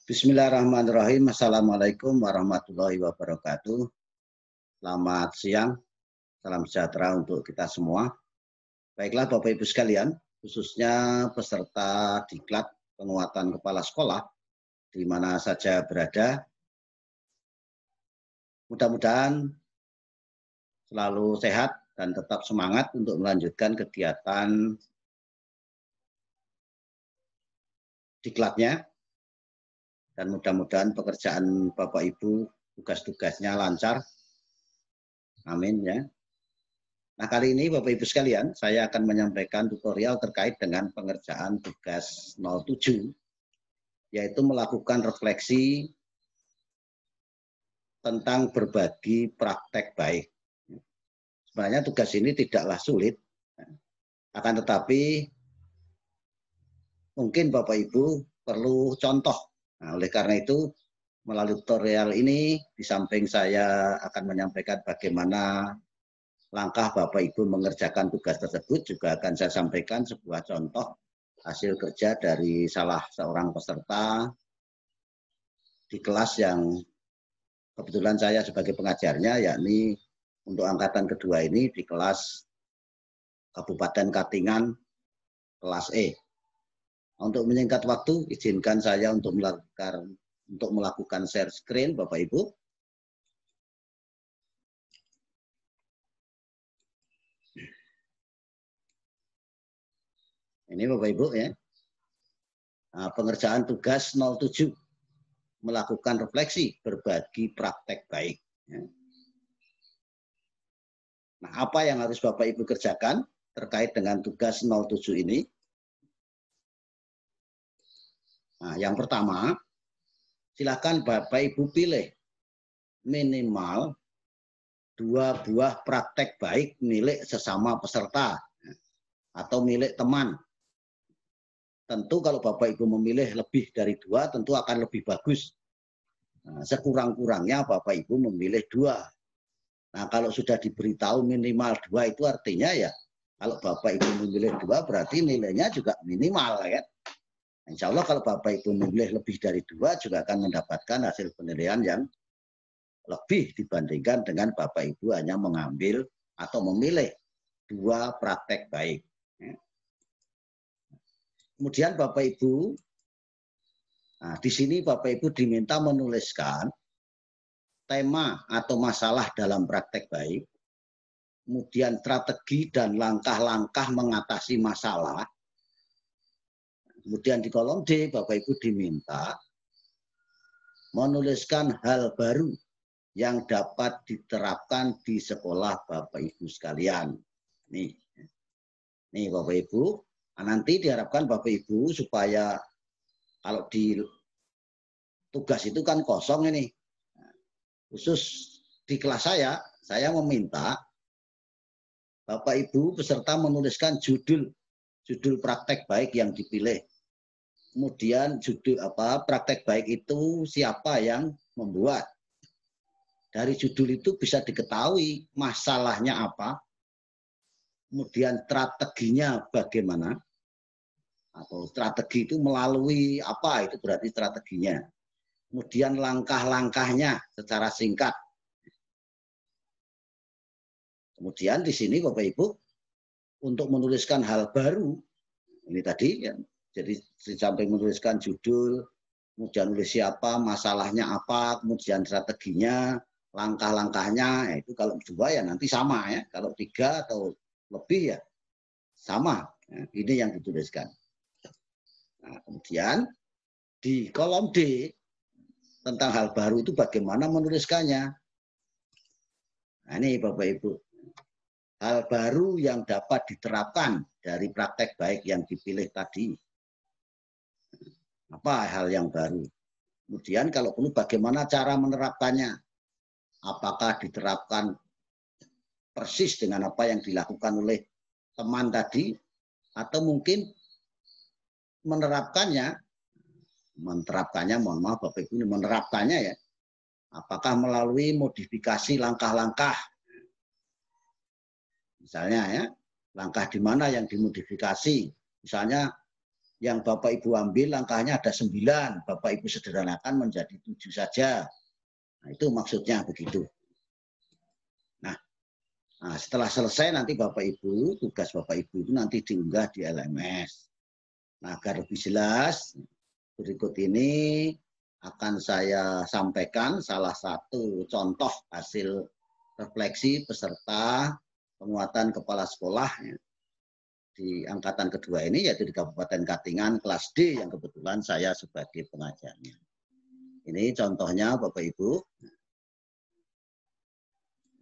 Bismillahirrahmanirrahim. Assalamualaikum warahmatullahi wabarakatuh. Selamat siang, salam sejahtera untuk kita semua. Baiklah Bapak Ibu sekalian, khususnya peserta diklat penguatan kepala sekolah di mana saja berada. Mudah-mudahan selalu sehat dan tetap semangat untuk melanjutkan kegiatan diklatnya. Dan mudah-mudahan pekerjaan Bapak Ibu, tugas-tugasnya lancar. Amin ya. Nah kali ini Bapak Ibu sekalian, saya akan menyampaikan tutorial terkait dengan pengerjaan tugas 07, yaitu melakukan refleksi tentang berbagi praktek baik. Sebenarnya tugas ini tidaklah sulit, akan tetapi mungkin Bapak Ibu perlu contoh. Nah, oleh karena itu, melalui tutorial ini, di samping saya akan menyampaikan bagaimana langkah Bapak Ibu mengerjakan tugas tersebut, juga akan saya sampaikan sebuah contoh hasil kerja dari salah seorang peserta di kelas yang kebetulan saya sebagai pengajarnya, yakni untuk angkatan kedua ini di kelas Kabupaten Katingan, kelas E. Untuk menyingkat waktu, izinkan saya untuk melakukan share screen, Bapak Ibu. Ini Bapak Ibu ya. Nah, pengerjaan tugas 07, melakukan refleksi, berbagi praktek baik. Nah, apa yang harus Bapak Ibu kerjakan terkait dengan tugas 07 ini? Nah, yang pertama, silakan Bapak Ibu pilih minimal 2 buah praktek baik milik sesama peserta atau milik teman. Tentu kalau Bapak Ibu memilih lebih dari 2, tentu akan lebih bagus. Nah, sekurang-kurangnya Bapak Ibu memilih 2. Nah, kalau sudah diberitahu minimal 2 itu artinya ya, kalau Bapak Ibu memilih 2 berarti nilainya juga minimal ya. Insya Allah kalau Bapak Ibu memilih lebih dari 2 juga akan mendapatkan hasil penilaian yang lebih dibandingkan dengan Bapak Ibu hanya mengambil atau memilih 2 praktek baik. Kemudian Bapak Ibu, nah di sini Bapak Ibu diminta menuliskan tema atau masalah dalam praktek baik, kemudian strategi dan langkah-langkah mengatasi masalah. Kemudian di kolom D, Bapak Ibu diminta menuliskan hal baru yang dapat diterapkan di sekolah Bapak Ibu sekalian. Nih Bapak Ibu, nanti diharapkan Bapak Ibu supaya kalau di tugas itu kan kosong ini. Khusus di kelas saya meminta Bapak Ibu peserta menuliskan judul praktek baik yang dipilih. Kemudian judul praktek baik itu siapa yang membuat. Dari judul itu bisa diketahui masalahnya apa, kemudian strateginya bagaimana, atau strategi itu melalui apa, itu berarti strateginya. Kemudian langkah-langkahnya secara singkat. Kemudian di sini Bapak Ibu, untuk menuliskan hal baru, ini tadi ya, jadi di samping menuliskan judul, kemudian nulis siapa, masalahnya apa, kemudian strateginya, langkah-langkahnya, itu kalau 2 ya nanti sama ya, kalau 3 atau lebih ya sama. Nah, ini yang dituliskan. Nah, kemudian di kolom D tentang hal baru itu bagaimana menuliskannya. Nah, ini Bapak Ibu. Hal baru yang dapat diterapkan dari praktek baik yang dipilih tadi. Apa hal yang baru? Kemudian kalau perlu bagaimana cara menerapkannya? Apakah diterapkan persis dengan apa yang dilakukan oleh teman tadi? Atau mungkin menerapkannya, mohon maaf Bapak Ibu, menerapkannya ya. Apakah melalui modifikasi langkah-langkah? Misalnya ya, langkah di mana yang dimodifikasi? Misalnya yang Bapak Ibu ambil langkahnya ada 9, Bapak Ibu sederhanakan menjadi 7 saja. Nah, itu maksudnya begitu. Nah, setelah selesai nanti Bapak Ibu, tugas Bapak Ibu itu nanti diunggah di LMS. Nah, agar lebih jelas, berikut ini akan saya sampaikan salah satu contoh hasil refleksi peserta penguatan kepala sekolah di angkatan kedua ini, yaitu di Kabupaten Katingan kelas D yang kebetulan saya sebagai pengajarnya. Ini contohnya Bapak Ibu.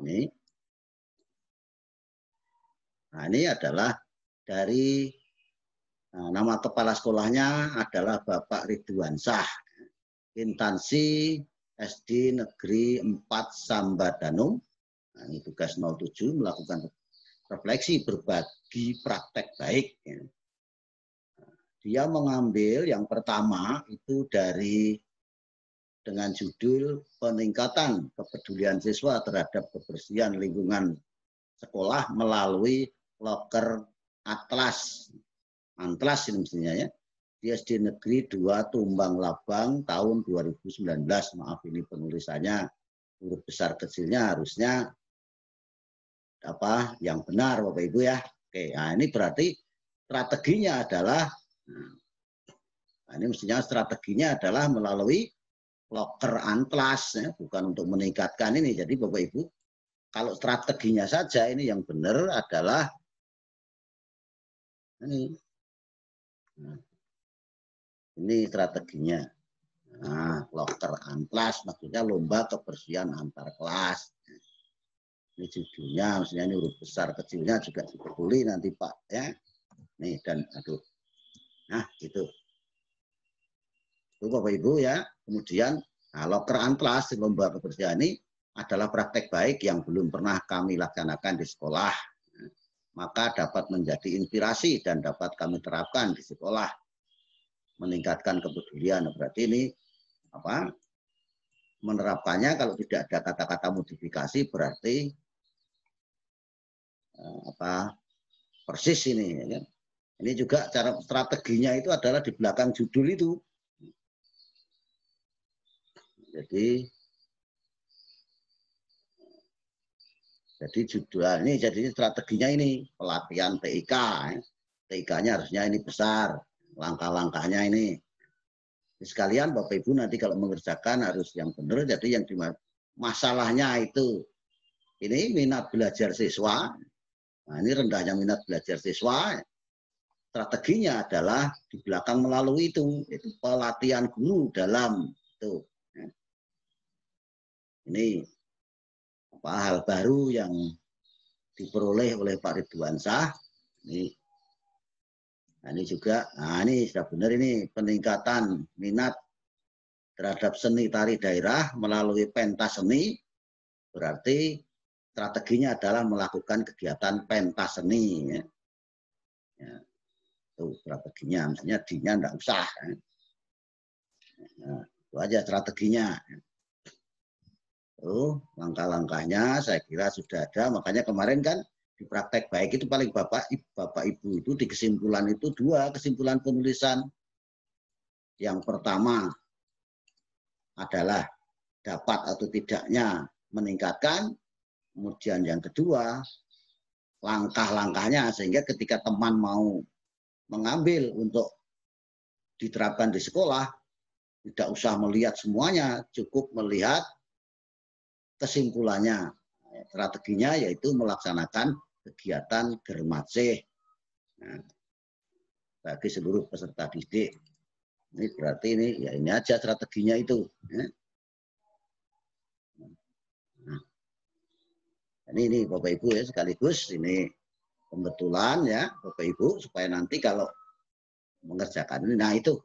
Ini. Nah, ini adalah dari nama kepala sekolahnya adalah Bapak Ridwansyah, instansi SD Negeri 4 Sambadanum. Nah, ini tugas 07 melakukan refleksi berbagi praktek baik. Dia mengambil yang pertama itu dengan judul peningkatan kepedulian siswa terhadap kebersihan lingkungan sekolah melalui loker Atlas. Antlas ini mestinya ya. Di SD Negeri 2 Tumbang Labang tahun 2019. Maaf ini penulisannya huruf besar kecilnya harusnya yang benar Bapak Ibu ya. Oke, nah ini berarti strateginya adalah ini mestinya strateginya adalah melalui loker Antlas ya, bukan untuk meningkatkan ini. Jadi Bapak Ibu, kalau strateginya saja ini yang benar adalah ini. Ini strateginya. Nah, loker Antlas maksudnya lomba kebersihan antar kelas. Ini judulnya, maksudnya ini huruf besar kecilnya juga boleh nanti Pak ya. Nih dan aduh. Nah, gitu. Itu Bapak Ibu ya. Kemudian loker Antlas lomba kebersihan ini adalah praktek baik yang belum pernah kami laksanakan di sekolah. Maka dapat menjadi inspirasi dan dapat kami terapkan di sekolah. Meningkatkan kepedulian. Berarti ini menerapkannya kalau tidak ada kata-kata modifikasi berarti persis ini. Ya. Ini juga cara strateginya itu adalah di belakang judul itu. Jadi judul ini jadi strateginya ini pelatihan TIK. Ya. TIK-nya harusnya ini besar, langkah-langkahnya ini. Sekalian Bapak Ibu nanti kalau mengerjakan harus yang benar. Jadi yang masalahnya itu ini minat belajar siswa. Nah, ini rendahnya minat belajar siswa. Strateginya adalah di belakang melalui itu pelatihan guru dalam itu. Ini hal baru yang diperoleh oleh Pak Ridwansyah. Ini juga, ini sudah benar ini peningkatan minat terhadap seni tari daerah melalui pentas seni. Berarti strateginya adalah melakukan kegiatan pentas seni. Ya. Itu strateginya, maksudnya D-nya enggak usah. Nah, itu aja strateginya. Langkah-langkahnya saya kira sudah ada, makanya kemarin kan di praktek baik itu paling Bapak Ibu itu di kesimpulan itu 2 kesimpulan penulisan. Yang pertama adalah dapat atau tidaknya meningkatkan, kemudian yang kedua langkah-langkahnya sehingga ketika teman mau mengambil untuk diterapkan di sekolah tidak usah melihat semuanya, cukup melihat kesimpulannya. Strateginya yaitu melaksanakan kegiatan germasih bagi seluruh peserta didik. Ini berarti ini aja strateginya itu. Ini Bapak Ibu ya sekaligus ini pembetulan ya Bapak Ibu supaya nanti kalau mengerjakan ini, nah itu.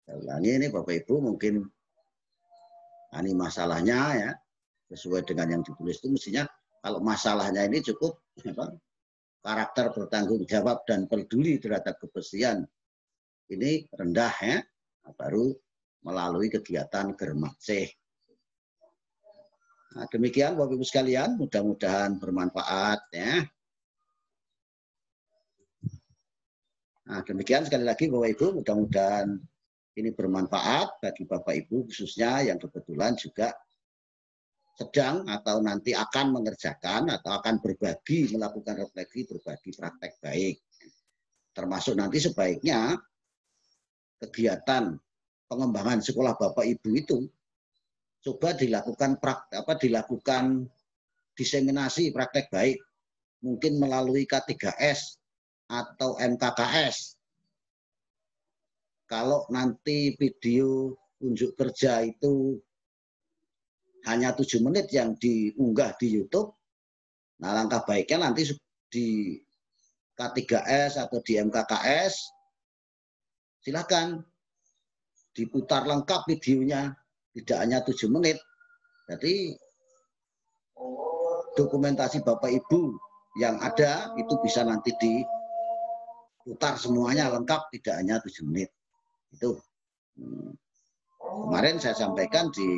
Saya ulangi ini Bapak Ibu mungkin ini masalahnya ya sesuai dengan yang ditulis itu mestinya kalau masalahnya ini cukup karakter bertanggung jawab dan peduli terhadap kebersihan ini rendah ya, baru melalui kegiatan germasih. Nah, demikian Bapak Ibu sekalian, mudah-mudahan bermanfaat ya. Nah, demikian sekali lagi Bapak Ibu, mudah-mudahan ini bermanfaat bagi Bapak Ibu khususnya yang kebetulan juga sedang atau nanti akan mengerjakan atau akan berbagi, melakukan refleksi, berbagi praktek baik. Termasuk nanti sebaiknya kegiatan pengembangan sekolah Bapak Ibu itu coba dilakukan dilakukan diseminasi praktek baik, mungkin melalui K3S atau MKKS. Kalau nanti video unjuk kerja itu hanya 7 menit yang diunggah di YouTube, nah langkah baiknya nanti di K3S atau di MKKS, silakan diputar lengkap videonya, tidak hanya 7 menit. Jadi dokumentasi Bapak Ibu yang ada itu bisa nanti diputar semuanya lengkap, tidak hanya 7 menit. Itu kemarin saya sampaikan di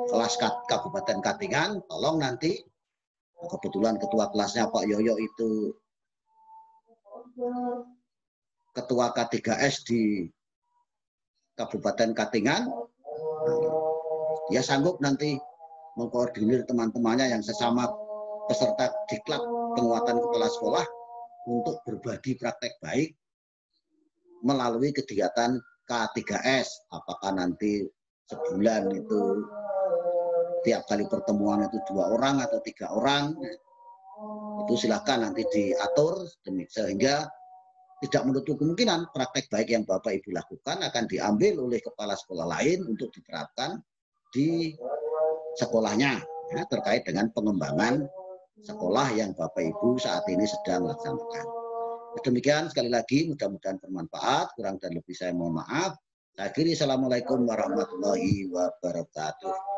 kelas Kabupaten Katingan, tolong nanti kebetulan ketua kelasnya Pak Yoyo itu ketua K3S di Kabupaten Katingan, dia sanggup nanti mengkoordinir teman-temannya yang sesama peserta diklat penguatan kepala sekolah untuk berbagi praktek baik melalui kegiatan K3S. Apakah nanti sebulan itu tiap kali pertemuan itu 2 orang atau 3 orang, itu silakan nanti diatur sehingga tidak menutup kemungkinan praktek baik yang Bapak Ibu lakukan akan diambil oleh kepala sekolah lain untuk diterapkan di sekolahnya ya, terkait dengan pengembangan sekolah yang Bapak Ibu saat ini sedang laksanakan. Demikian sekali lagi mudah-mudahan bermanfaat, kurang dan lebih saya mohon maaf. Saya akhiri, assalamualaikum warahmatullahi wabarakatuh.